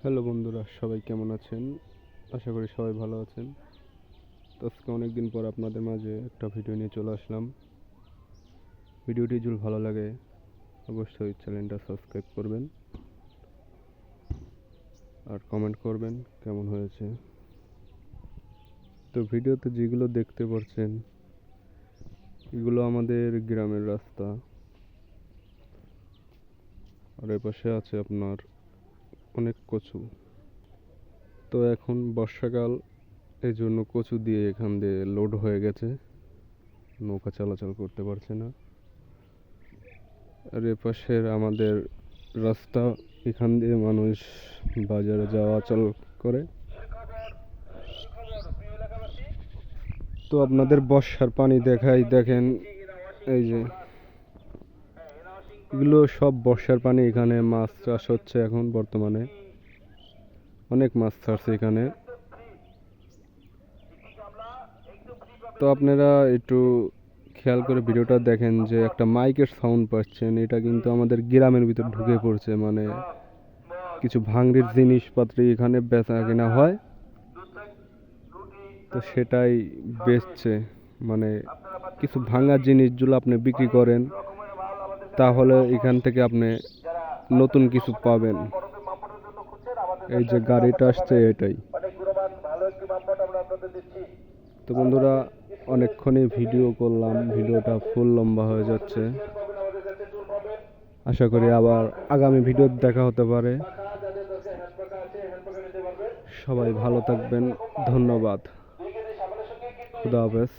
Hello বন্ধুরা, সবাই কেমন আছেন? আশা করি সবাই ভালো আছেন। তো আজকে অনেকদিন পর আপনাদের মাঝে একটা ভিডিও নিয়ে চলে আসলাম। ভিডিওটি যদি ভালো লাগে অবশ্যই চ্যানেলটা সাবস্ক্রাইব করবেন আর কমেন্ট করবেন কেমন হয়েছে। তো ভিডিওতে যেগুলো দেখতে পাচ্ছেন এগুলো আমাদের গ্রামের রাস্তা, আর এর পাশে আছে আপনার অনেক কচু। তো এখন বর্ষাকাল, এই জন্য কচু দিয়ে এখান দিয়ে লোড হয়ে গেছে, নৌকা চলাচল করতে পারছে না। আর এপাশের আমাদের রাস্তা, এখান দিয়ে মানুষ বাজারে যাওয়া চল করে। তো আপনাদের বর্ষার পানি দেখাই, দেখেন এই যে এগুলো সব বর্ষার পানি। এখানে মাছ চাষ হচ্ছে এখন বর্তমানে, অনেক মাছ ছাড়ছে এখানে। তো আপনারা একটু খেয়াল করে ভিডিওটা দেখেন যে একটা মাইকের সাউন্ড পাচ্ছেন, এটা কিন্তু আমাদের গ্রামের ভিতর ঢুকে পড়ছে। মানে কিছু ভাঙড়ির জিনিসপত্র এখানে বেচা কেনা হয়, তো সেটাই বেচছে। মানে কিছু ভাঙা জিনিসগুলো আপনি বিক্রি করেন, তাহলে এখান থেকে আপনি নতুন কিছু পাবেন। এই যে গাড়িটা আসছে এটাই। তো বন্ধুরা, অনেকক্ষণই ভিডিও করলাম, ভিডিওটা ফুল লম্বা হয়ে যাচ্ছে। আশা করি আবার আগামী ভিডিও দেখা হতে পারে। সবাই ভালো থাকবেন, ধন্যবাদ, খুদা হাফেজ।